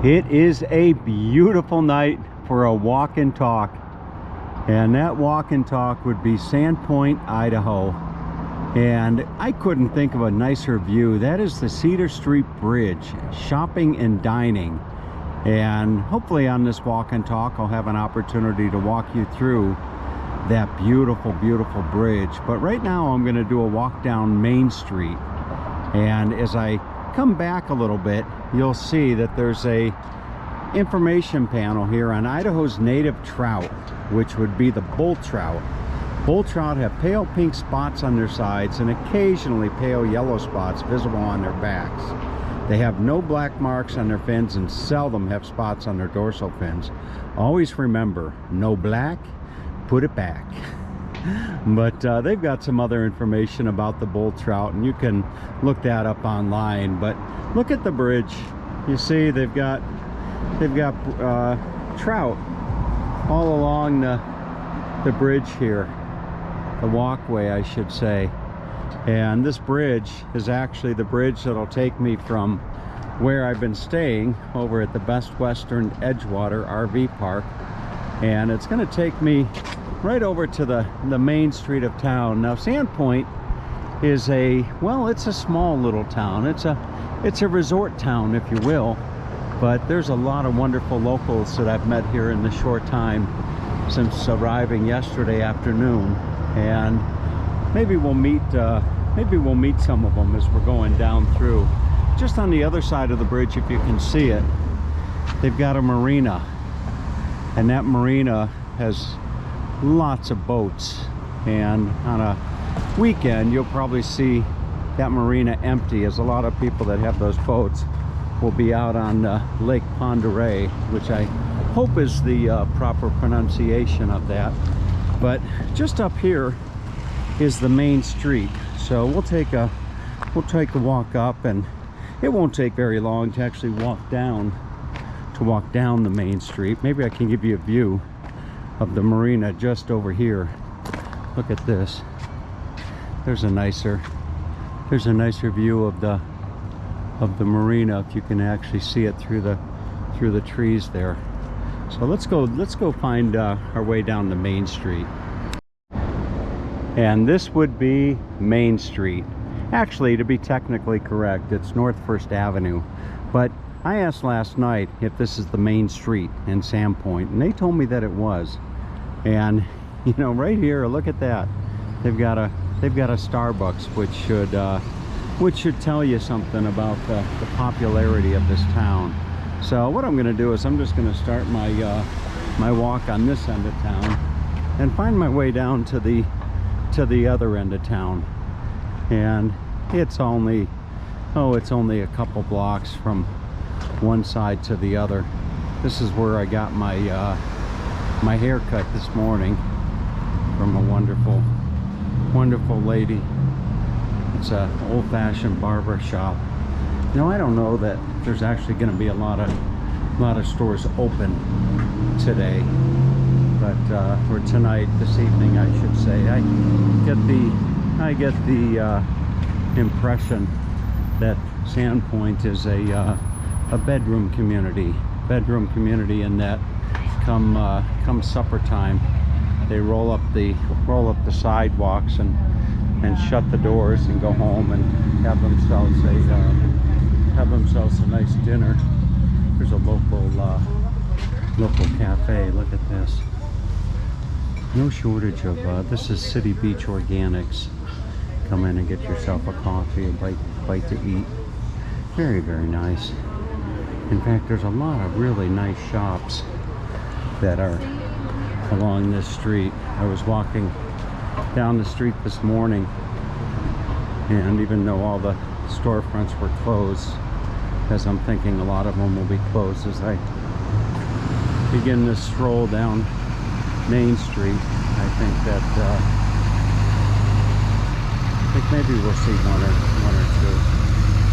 It is a beautiful night for a walk and talk, and that walk and talk would be Sandpoint, Idaho. And I couldn't think of a nicer view. That is the Cedar Street Bridge, shopping and dining. And hopefully on this walk and talk I'll have an opportunity to walk you through that beautiful, beautiful bridge. But right now I'm going to do a walk down Main Street, and as I come back a little bit, you'll see that there's a information panel here on Idaho's native trout, which would be the bull trout. Bull trout have pale pink spots on their sides and occasionally pale yellow spots visible on their backs. They have no black marks on their fins and seldom have spots on their dorsal fins. Always remember, no black, put it back. But they've got some other information about the bull trout, and you can look that up online. But look at the bridge. You see they've got trout all along the bridge here, the walkway I should say. And this bridge is actually the bridge that'll take me from where I've been staying over at the Best Western Edgewater RV Park, and it's going to take me right over to the main street of town. Now Sandpoint is it's a small little town. It's a resort town, if you will, but there's a lot of wonderful locals that I've met here in the short time since arriving yesterday afternoon, and maybe we'll meet some of them as we're going down through. Just on the other side of the bridge, if you can see it, they've got a marina, and that marina has lots of boats, and on a weekend you'll probably see that marina empty, as a lot of people that have those boats will be out on Lake Ponderay, which I hope is the proper pronunciation of that. But just up here is the main street, so we'll take a walk up, and it won't take very long to actually walk down the main street. Maybe I can give you a view of the marina just over here. Look at this. There's a nicer view of the marina, if you can actually see it through the trees there. So let's go find our way down the main street. And this would be Main Street. Actually, to be technically correct, it's North First Avenue, but I asked last night if this is the main street in Sandpoint, and they told me that it was. And you know, right here, look at that. They've got a Starbucks, which should tell you something about the popularity of this town. So what I'm going to do is I'm just going to start my walk on this end of town and find my way down to the other end of town. And it's only a couple blocks from one side to the other. This is where I got my haircut this morning from a wonderful lady. It's an old-fashioned barber shop. You know, I don't know that there's actually going to be a lot of stores open today, but or tonight, this evening I should say. I get the impression that Sandpoint is a bedroom community in that come supper time, they roll up the sidewalks and shut the doors and go home and have themselves a nice dinner. There's a local cafe. Look at this. No shortage of this is City Beach Organics. Come in and get yourself a coffee, a bite to eat. Very, very nice. In fact, there's a lot of really nice shops that are along this street. I was walking down the street this morning, and even though all the storefronts were closed, as I'm thinking a lot of them will be closed as I begin this stroll down Main Street, I think maybe we'll see one or two.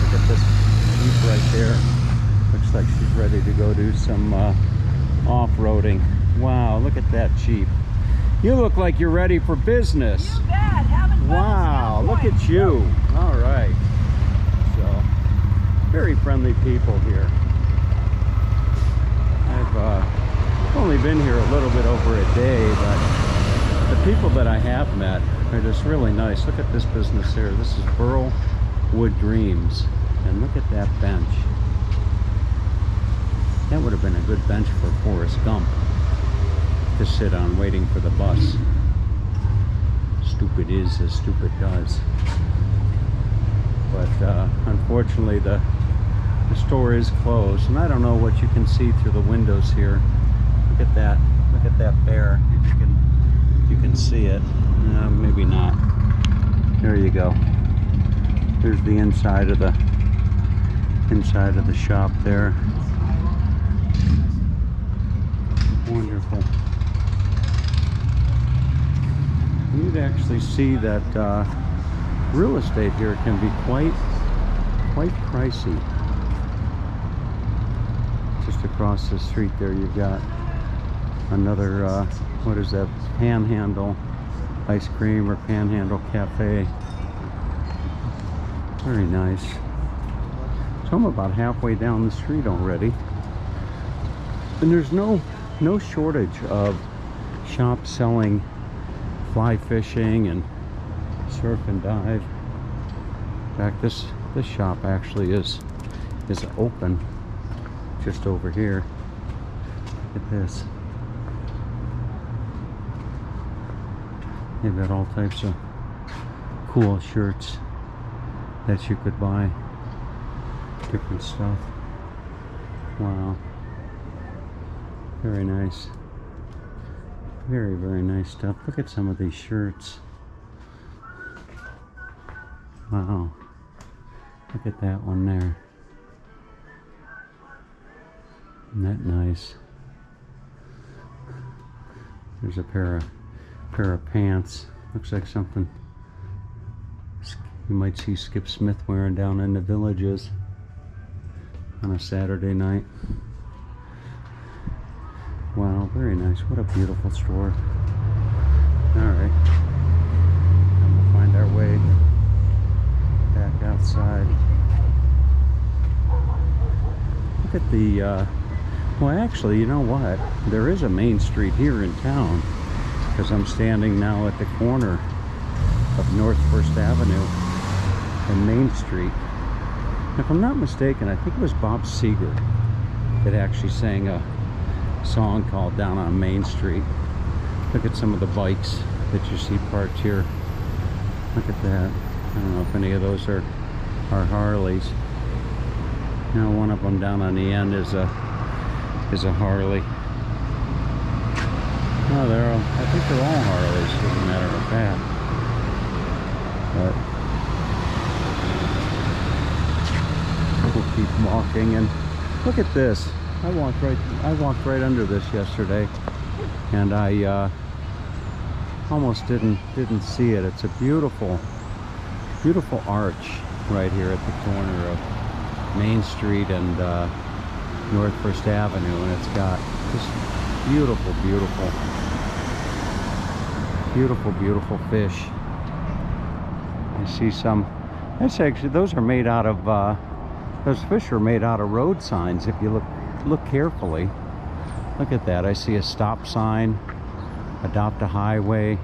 Look at this Jeep right there. Looks like she's ready to go do some off-roading. Wow, look at that Jeep. You look like you're ready for business. You bet. Having fun. Wow, look at you. All right. So, very friendly people here. only been here a little bit over a day, but the people that I have met are just really nice. Look at this business here. This is Burl Wood Dreams, and look at that bench. That would have been a good bench for Forrest Gump to sit on waiting for the bus. Stupid is as stupid does. But unfortunately the store is closed, and I don't know what you can see through the windows here. Look at that bear. If you can see it. Maybe not. There you go. There's the inside of the shop there. Wonderful. You'd actually see that real estate here can be quite pricey. Just across the street there you've got another what is that, Panhandle ice cream or Panhandle cafe. Very nice. So I'm about halfway down the street already, and there's no shortage of shops selling fly fishing and surf and dive. In fact, this shop actually is open just over here. Look at this. They've got all types of cool shirts that you could buy. Different stuff. Wow. Very nice. Very, very nice stuff. Look at some of these shirts. Wow. Look at that one there. Isn't that nice? There's a pair of pants. Looks like something you might see Skip Smith wearing down in the Villages on a Saturday night. Wow, very nice. What a beautiful store. Alright. And we'll find our way back outside. Look at the, well actually, you know what? There is a main street here in town, because I'm standing now at the corner of North First Avenue and Main Street. If I'm not mistaken, I think it was Bob Seger that actually sang a song called Down on Main Street. Look at some of the bikes that you see parked here. Look at that. I don't know if any of those are Harleys. Now one of them down on the end is a Harley. No, I think they're all Harleys, as a matter of fact. But we'll keep walking, and look at this. I walked right under this yesterday, and I almost didn't see it. It's a beautiful arch right here at the corner of Main Street and North First Avenue, and it's got just beautiful fish. I see some. That's actually, those are made out of those fish are made out of road signs. If you look carefully, look at that. I see a stop sign, adopt a highway.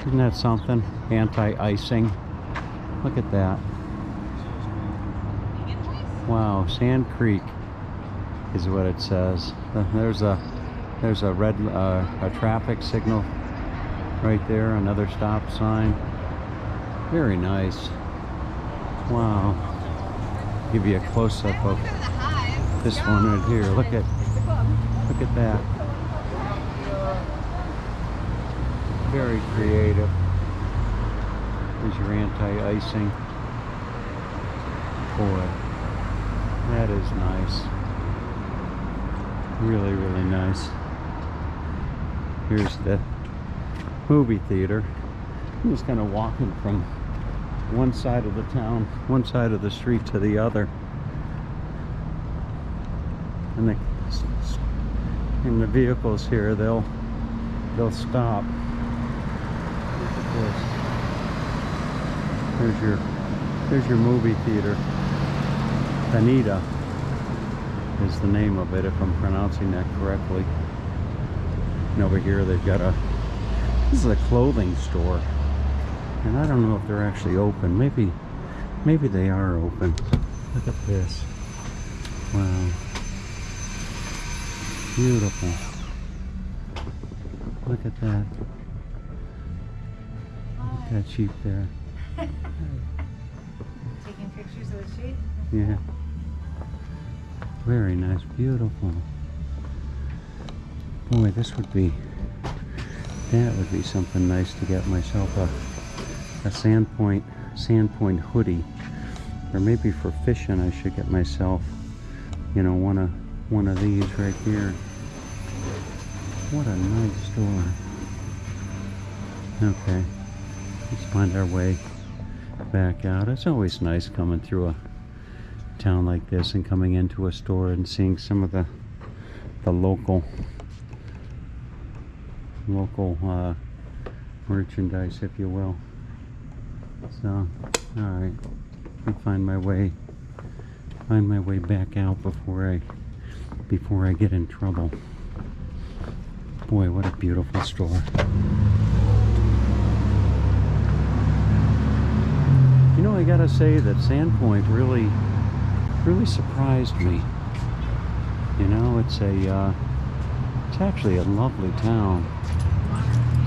Isn't that something? Anti-icing. Look at that. Wow, Sand Creek is what it says. There's a red a traffic signal right there. Another stop sign. Very nice. Wow. Give you a close-up of this one right here. Look at that. Very creative. There's your anti-icing. Boy, that is nice. Really, really nice. Here's the movie theater. I'm just kind of walking from one side of the town, one side of the street to the other. And the vehicles here, they'll stop. Look at this. There's your movie theater. Anita is the name of it, if I'm pronouncing that correctly. And over here they've got this is a clothing store. And I don't know if they're actually open. Maybe they are open. Look at this. Wow. Beautiful. Look at that. Look at that sheep there. Taking pictures of the sheep? Yeah. Very nice. Beautiful. Boy, that would be something nice to get myself a Sandpoint hoodie. Or maybe for fishing I should get myself, you know, one of these right here. What a nice store. Okay, let's find our way back out. It's always nice coming through a town like this and coming into a store and seeing some of the local merchandise, if you will. So, all right, I'll find my way back out before I get in trouble. Boy, what a beautiful store. You know, I gotta say that Sandpoint really surprised me. You know, it's actually a lovely town.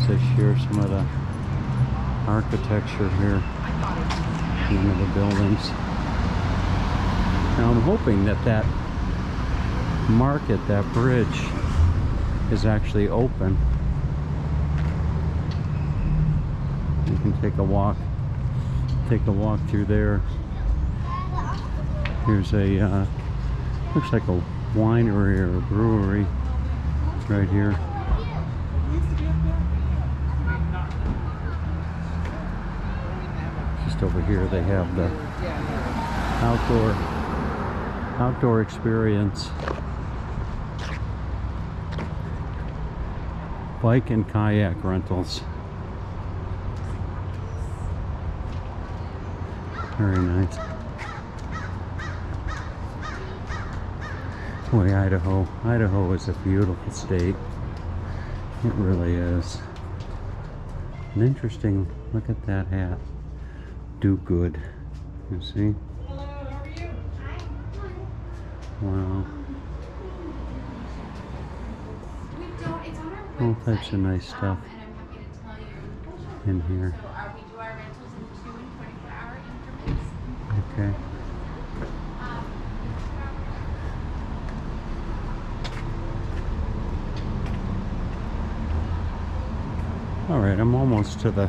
So share some of the architecture here in one of the buildings. Now I'm hoping that market, that bridge, is actually open. You can take a walk through there. Here's a looks like a winery or a brewery right here. Just over here they have the outdoor experience. Bike and kayak rentals. Very nice. Boy, Idaho is a beautiful state. It really is. An interesting, look at that hat. Do good. You see? Hello, how are you? Wow. It's on our All website, types of nice stuff and I'm happy to tell you. in here. So we do our rentals in 2 and 24-hour increments. Okay. All right, I'm almost to the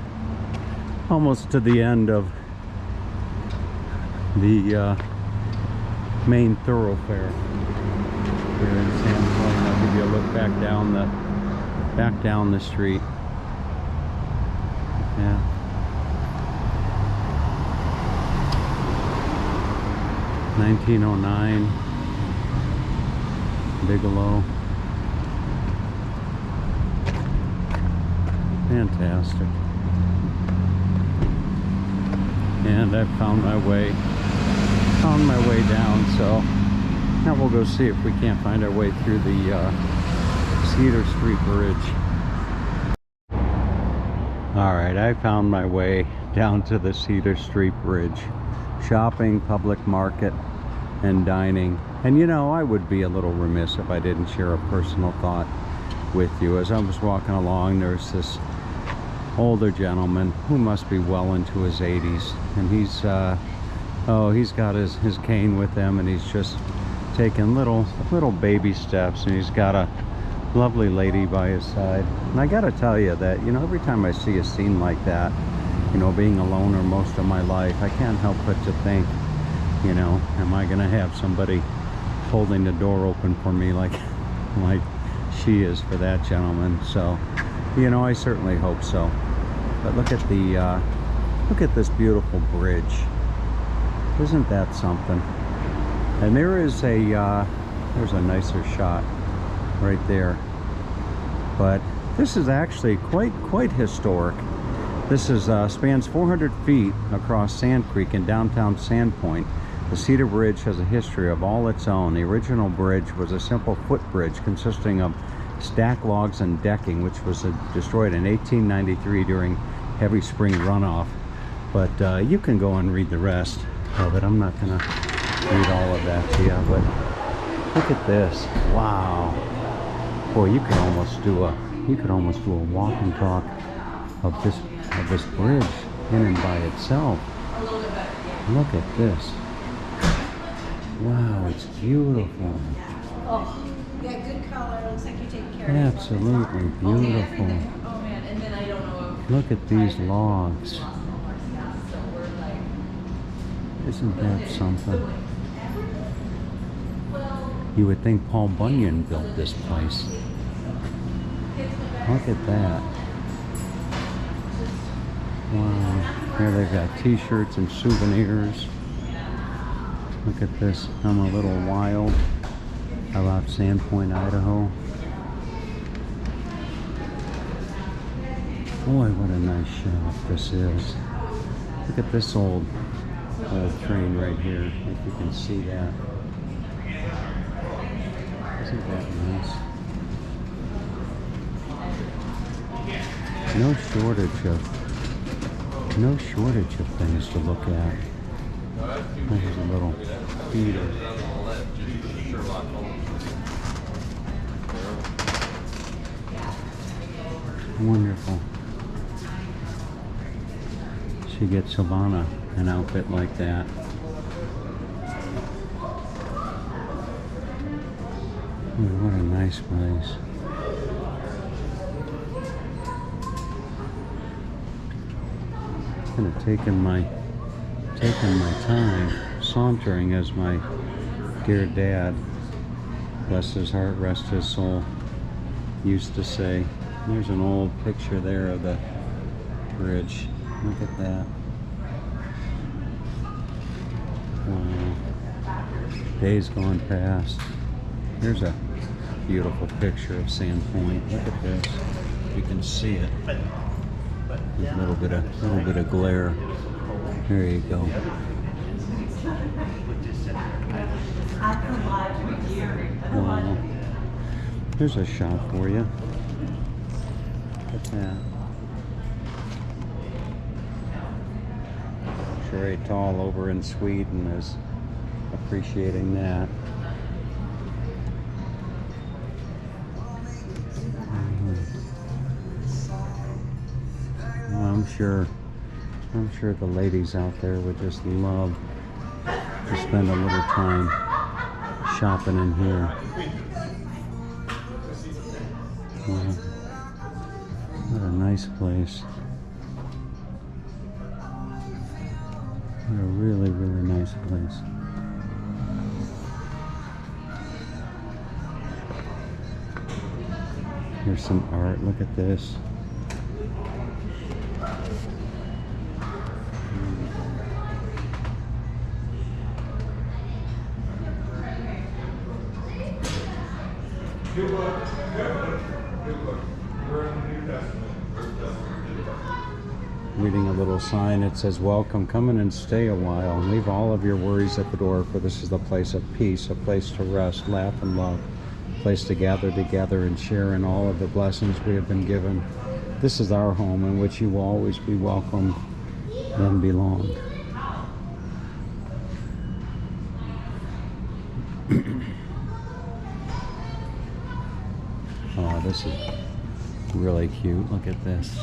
end of the main thoroughfare here in Sandpoint. I'll give you a look back down the street. Yeah. $1909 Bigelow. Fantastic. And I've found my way down, so now we'll go see if we can't find our way through the Cedar Street Bridge. Alright, I found my way down to the Cedar Street Bridge. Shopping, public market, and dining. And you know, I would be a little remiss if I didn't share a personal thought with you. As I was walking along, there's this older gentleman who must be well into his 80s, and he's got his cane with him, and he's just taking little baby steps, and he's got a lovely lady by his side. And I gotta tell you that, you know, every time I see a scene like that, you know, being a loner most of my life, I can't help but to think, you know, am I gonna have somebody holding the door open for me like she is for that gentleman? So, you know, I certainly hope so. But look at this beautiful bridge. Isn't that something? And there's a nicer shot right there. But this is actually quite historic. This is spans 400 feet across Sand Creek in downtown Sandpoint. The Cedar Bridge has a history of all its own. The original bridge was a simple footbridge consisting of stack logs and decking, which was destroyed in 1893 during heavy spring runoff. But you can go and read the rest of it. I'm not going to read all of that to you, but look at this. Wow. Boy, you could almost do a walk and talk of this bridge in and by itself. Look at this. Wow, it's beautiful. Oh, yeah, good color. Looks like you're taking care of it. Absolutely beautiful. Oh man, and then I don't know if Look at these logs. Isn't that something? You would think Paul Bunyan built this place. Look at that. Wow. Here they've got t-shirts and souvenirs. Look at this. I'm a little wild about Sandpoint, Idaho. Boy, what a nice shop this is. Look at this old train right here. If you can see that. Isn't that nice? No shortage of things to look at. There's a little theater. Wonderful. She gets Savannah an outfit like that. Oh, what a nice place. Kind of taking my time sauntering, as my dear dad, bless his heart, rest his soul, used to say. There's an old picture there of the bridge. Look at that. Wow. Days gone past. Here's a beautiful picture of Sandpoint. Look at this. You can see it. There's a little bit of glare. There you go. Wow. There's a shop for you. Look at that. Sherry Tall over in Sweden is appreciating that. Well, I'm sure the ladies out there would just love to spend a little time shopping in here. Wow. What a nice place. What a really, really nice place. Here's some art. Look at this. Reading a little sign, it says, "Welcome, come in and stay a while, and leave all of your worries at the door, for this is the place of peace, a place to rest, laugh, and love, a place to gather together and share in all of the blessings we have been given. This is our home in which you will always be welcome and belong." Oh, this is really cute. Look at this.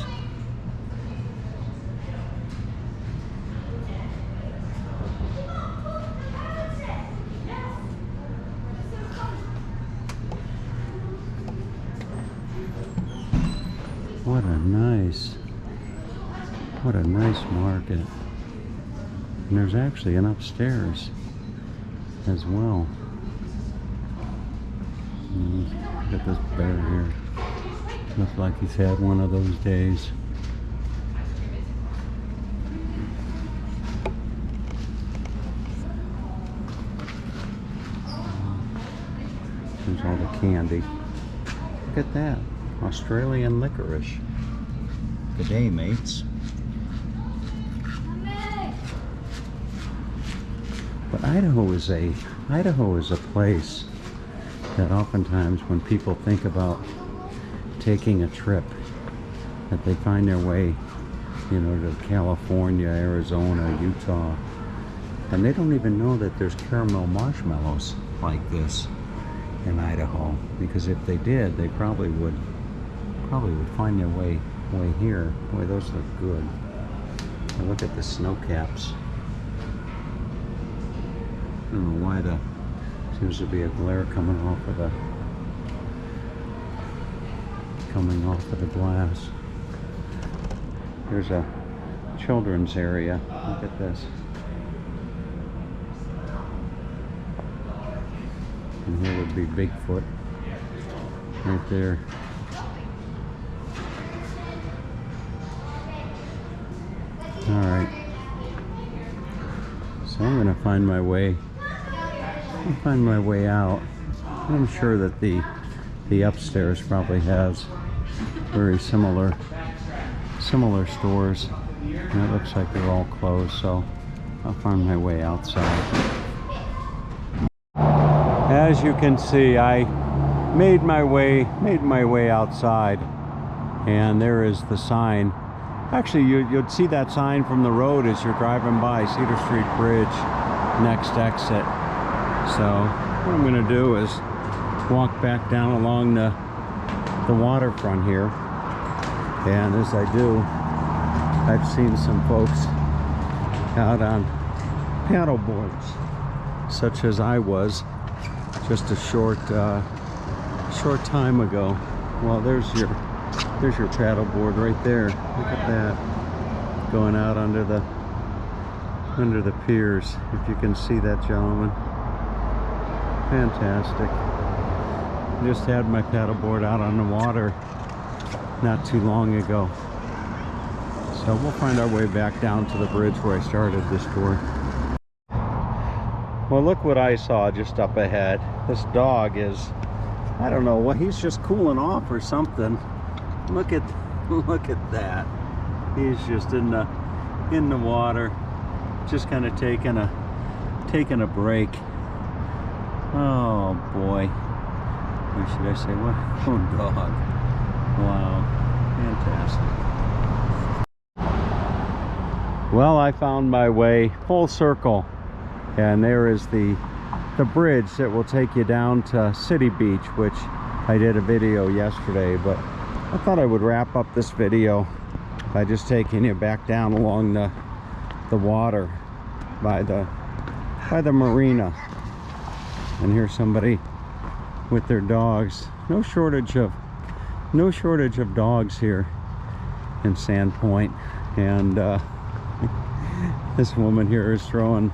What a nice market. And there's actually an upstairs as well. Look at this bear here. Looks like he's had one of those days. There's all the candy. Look at that. Australian licorice. Good day, mates. But Idaho is a place that oftentimes when people think about taking a trip, that they find their way, you know, to California, Arizona, Utah, and they don't even know that there's caramel marshmallows like this in Idaho, because if they did, they probably would find their way here. Boy, those look good. Now look at the snow caps. I don't know why seems to be a glare coming off of the glass. There's a children's area. Look at this. And here would be Bigfoot right there. Alright. So I'm gonna find my way out. I'm sure that the upstairs probably has very similar stores. And it looks like they're all closed, so I'll find my way outside. As you can see, I made my way outside, and there is the sign. Actually, you'd see that sign from the road as you're driving by Cedar Street Bridge, next exit. So what I'm going to do is walk back down along the waterfront here, and as I do, I've seen some folks out on paddle boards, such as I was just a short time ago. Well, there's your paddle board right there. Look at that, going out under the piers. If you can see that, gentlemen, fantastic. Just had my paddle board out on the water not too long ago. So we'll find our way back down to the bridge where I started this tour. Well, look what I saw just up ahead. This dog is, I don't know what, he's just cooling off or something. Look at that. He's just in the water, just kind of taking a break. Oh boy. Or should I say what? Oh, dog. Wow. Fantastic. Well, I found my way full circle, and there is the bridge that will take you down to City Beach, which I did a video yesterday, but I thought I would wrap up this video by just taking you back down along the water by the Marina. And here's somebody with their dogs. No shortage of dogs here in Sandpoint, and this woman here is throwing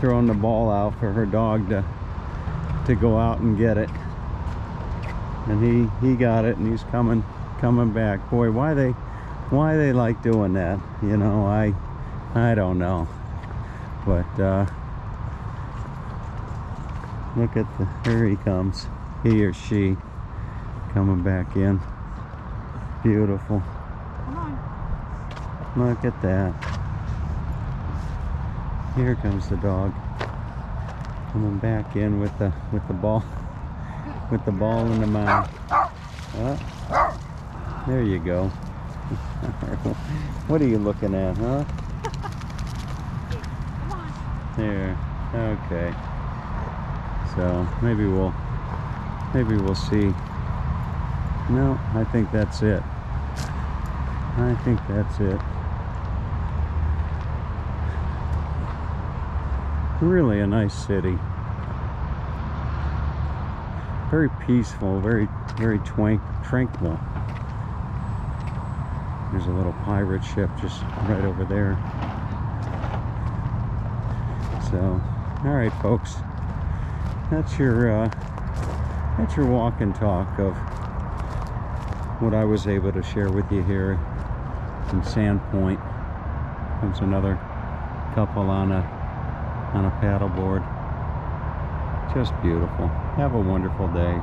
the ball out for her dog to go out and get it, and he got it, and he's coming back. Boy, why they like doing that, you know, I don't know, but look at here he comes, he or she coming back in. Beautiful. Come on. Look at that. Here comes the dog coming back in with the ball in the mouth. There you go. What are you looking at, huh? Come on. There. Okay. So maybe we'll see. No, I think that's it. Really a nice city. Very peaceful, very tranquil. There's a little pirate ship just right over there. So, all right, folks. That's your walk and talk of what I was able to share with you here in Sandpoint. Comes another couple on a paddleboard. Just beautiful. Have a wonderful day.